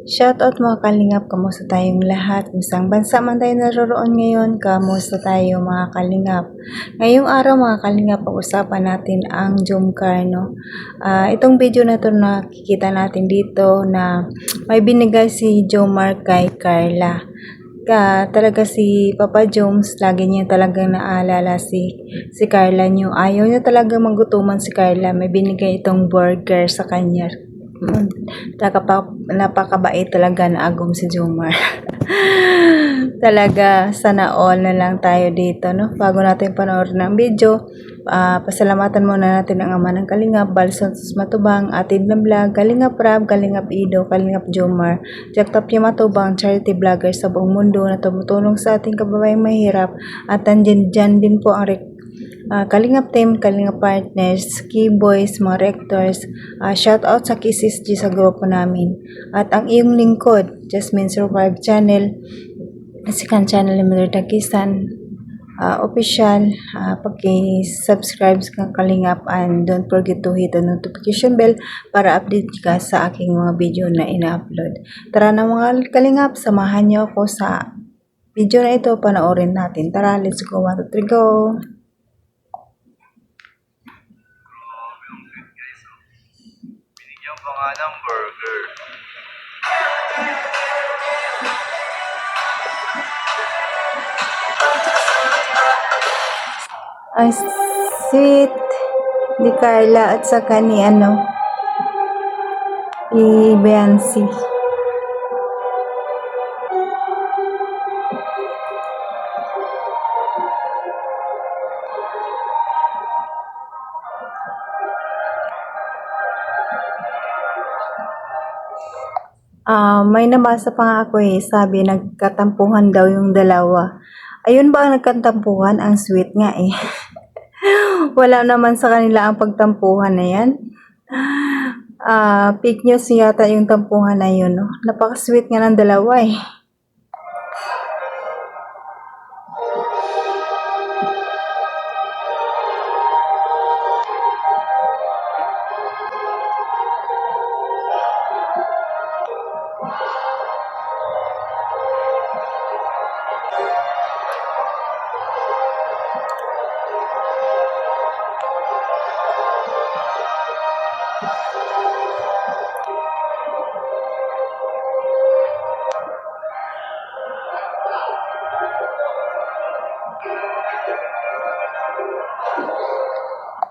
Shoutout mga kalingap, kamusta tayong lahat? Kung saan bansa man tayo naroroon ngayon, kamusta tayo mga kalingap? Ngayong araw mga kalingap, pag-usapan natin ang Jomcar, no? Itong video na to nakikita natin dito na may binigay si Jomar kay Carla. Talaga si Papa Joms, lagi niya talagang naalala si Carla niyo. Ayaw niya talaga magutuman si Carla. May binigay itong burger sa kanya. Napakabait talaga na agom si Jomar. Talaga, sana all na lang tayo dito, no? Bago natin panoorin ng video, pasalamatan muna natin ang ama ng Kalingap, Balson Matubang, Atin ng Vlog, Kalingap Rab, Kalingap Ido, Kalingap Jomar, Jaktap Matubang, charity vlogger sa buong mundo na tumutulong sa ating kababayang mahirap. At dyan din po ang Kalingap Team, Kalingap Partners, Key Boys, mga Rectors, shout out sa KCSG sa grupo namin. At ang iyong lingkod, Jasmine Survive Channel, Sikan Channel ni Mother Takisan, official, pag-subscribe sa Kalingap and don't forget to hit the notification bell para update ka sa aking mga video na ina-upload. Tara na mga Kalingap, samahan niyo ako sa video na ito, panoorin natin. Tara, let's go, 1, 2, 3, go! Binigyan pa nga ng burger. Ang sweet ni Carla at saka ni Beyonce. May nabasa pa nga ako sabi nagkatampuhan daw yung dalawa. Ayun ba ang nagkatampuhan? Ang sweet nga Wala naman sa kanila ang pagtampuhan na yan. Fake news yata yung tampuhan na yun, no? Napaka-sweet nga ng dalawa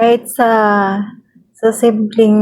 Kahit sa simpleng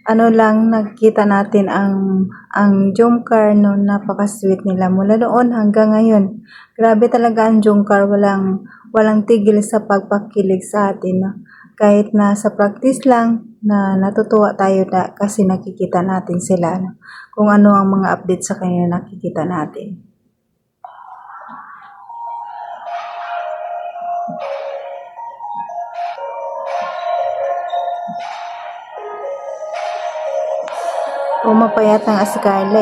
lang nakita natin ang Jomcar, no, napaka-sweet nila mula noon hanggang ngayon. Grabe talaga ang Jomcar, walang tigil sa pagpakilig sa atin, no? Kahit na sa practice lang na natutuwa tayo kasi nakikita natin sila, no? Kung ano ang mga update sa kanila nakikita natin. Mapayat ang si Carla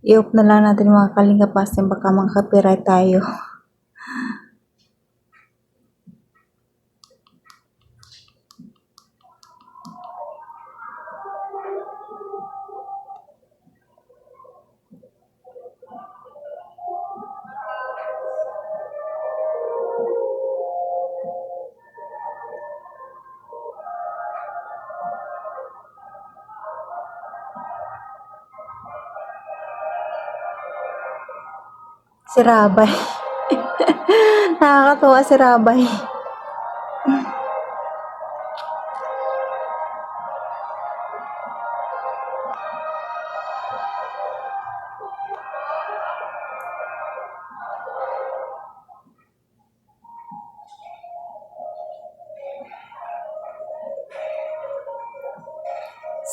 I-off na lang natin mga Kalingap kasi baka mag-copyright tayo. Si Rabay. Nakakatuwa si Rabay.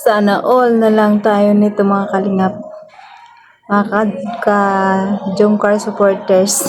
Sana all na lang tayo nito mga Kalingap. Mga Jomcar supporters.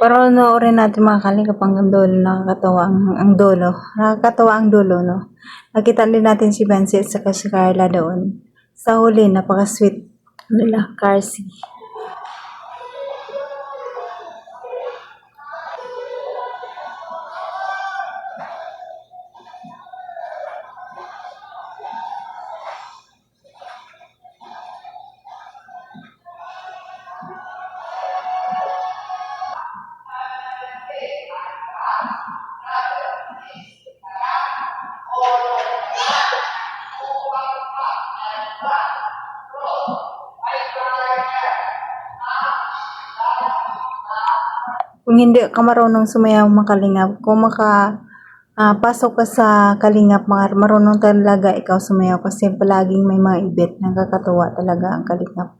Pero noorin natin mga kalingap hanggang dulo, nakakatawa ang dulo. Nakakatawa ang dulo, no? Nakita din natin si Bensi at saka si Carla doon. Sa huli, napaka-sweet nila, Carsi. Kung hindi ka marunong sumayaw mga kalingap, kung pasok ka sa kalingap, marunong talaga ikaw sumayaw kasi palaging may mga ibit, nakakatuwa talaga ang kalingap.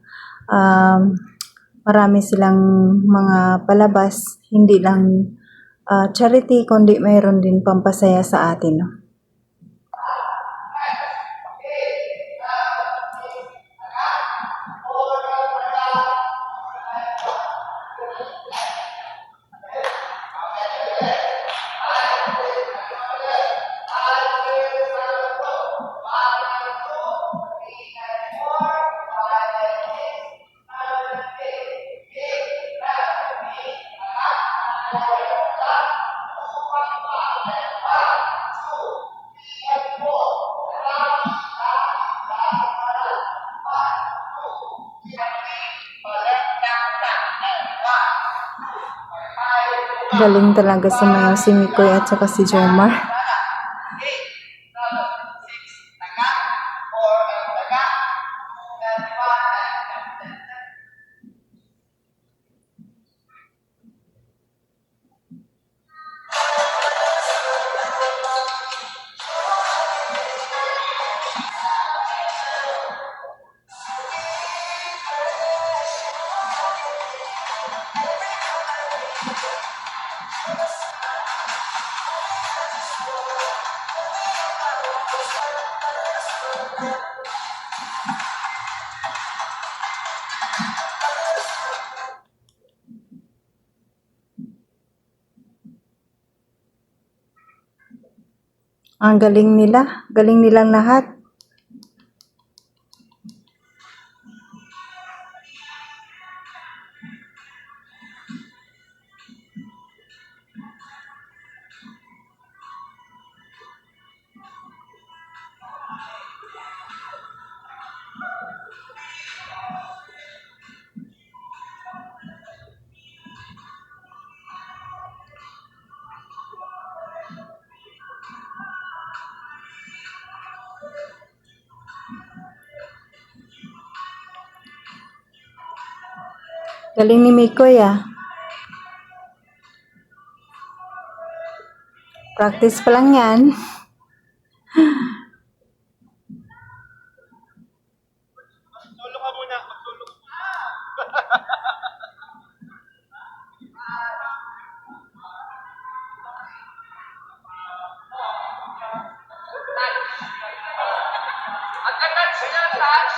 Marami silang mga palabas, hindi lang charity, kundi mayroon din pampasaya sa atin. No? Galing talaga sumayaw si Mikoy at saka si Jomar. Ang galing nilang lahat. Galing ni Mikoy Practice pa lang yan. Solo ka muna, mag-solo. Ang siya, touch.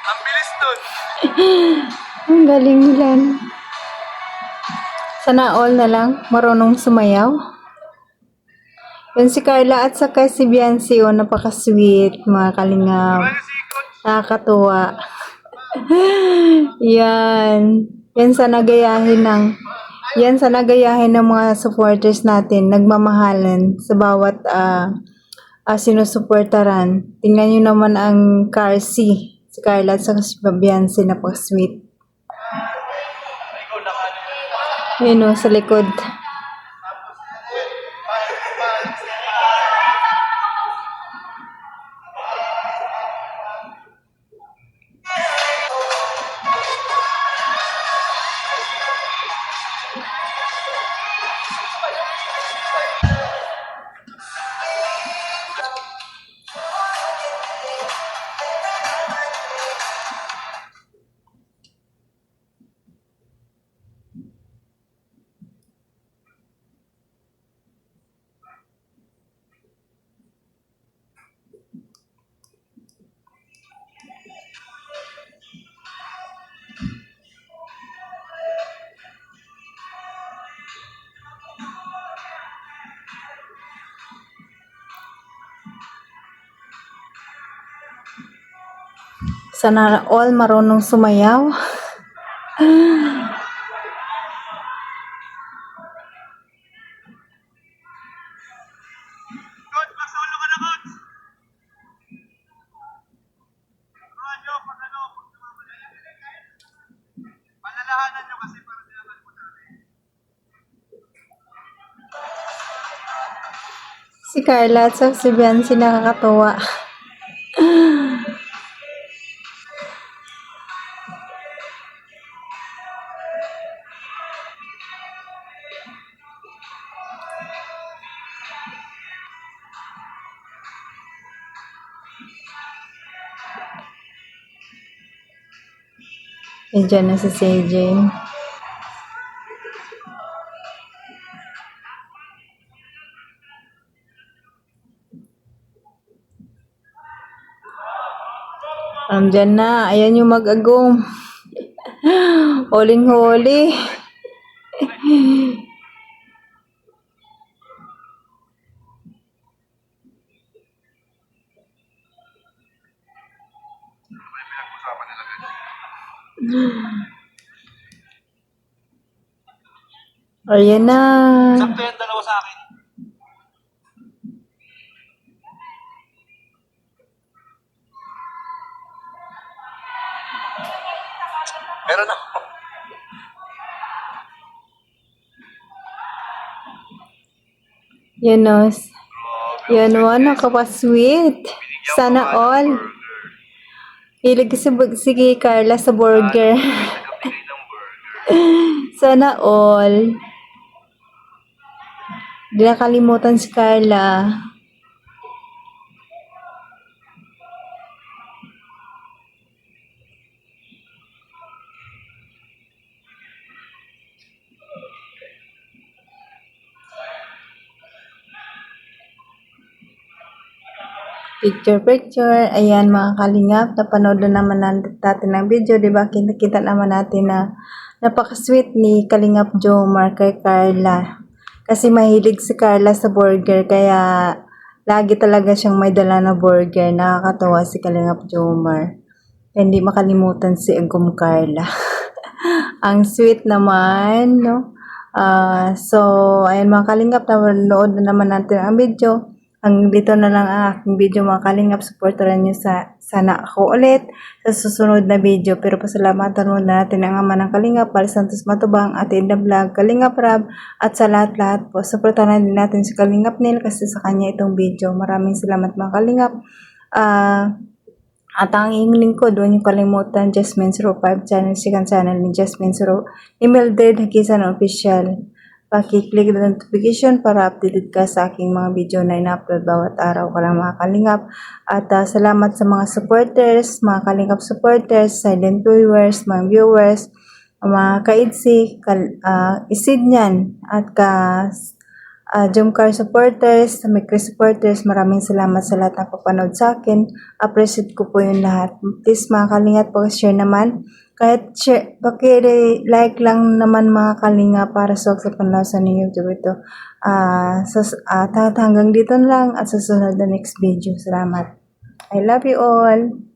Ang bilis dun. Ang galing nila. Sana all na lang marunong sumayaw. Yan si Carla at saka si Biancy, napaka-sweet mga kalingap. Si Coach Nakakatuwa. Yan. Yan sa nagayahin ng mga supporters natin, nagmamahalan sa bawat sinusuportaran. Tingnan nyo naman ang Carsi, si Carla at si Fabiansi, napaka-sweet. Yun o, sa likod. Sana all marunong sumayaw. Coach, mag-solo ka na, Coach. Nyo, pag ano, palalahanan nyo kasi para sinakalimutan natin. Si Carla at si Fabiansi nakakatuwa. Diyan na si CJ. Diyan na. Ayan yung mag-agong. Huling-huli. Ayan na. Sakto yan, dalawa sa akin. Meron na. Yan o. Yan o, nakapasweet. Sana all. Hilig si Carla sa burger. Sana all. Di nakalimutan si Carla. Picture. Ayan mga kalingap, napanood na naman natin ng video, diba? Kita naman natin na napaka-sweet ni Kalingap Jomar kay Carla. Kasi mahilig si Carla sa burger, kaya lagi talaga siyang may dala na burger. Nakakatawa si Kalingap Jomar. Hindi makalimutan si Agum Carla. Ang sweet naman, no? So, ayan mga kalingap, nanood na naman natin ang video. Dito na lang ang aking video mga kalingap. Supportaran nyo sana ako ulit sa susunod na video. Pero pasalamatan muna natin ang ama ng Kalingap, Bal Santos Matubang, Ate Inda Vlog, Kalingap Rab, at sa lahat-lahat po. Supportaran din natin si Kalingap Neil kasi sa kanya itong video. Maraming salamat mga kalingap. At ang inyong lingkod, huwag niyo kalimutan, Jasmine 05 channel, second channel ni Jasmine 0, email Dred Hakisan Official. Paki-click na notification para updated ka sa aking mga video na ina-upload bawat araw ka lang mga kalingap. At salamat sa mga supporters, mga kalingap supporters, silent viewers, mga viewers, mga ka-IDSI, Isidnian, at Jomcar supporters, Mikri supporters, maraming salamat sa lahat ng papanood sa akin. Appreciate ko po yung lahat. Please mga kalingap, pag-share naman. Kahit share, like lang naman mga kalinga para sa panlasan ng YouTube ito. Hanggang dito lang at sa susunod na next video. Salamat. I love you all.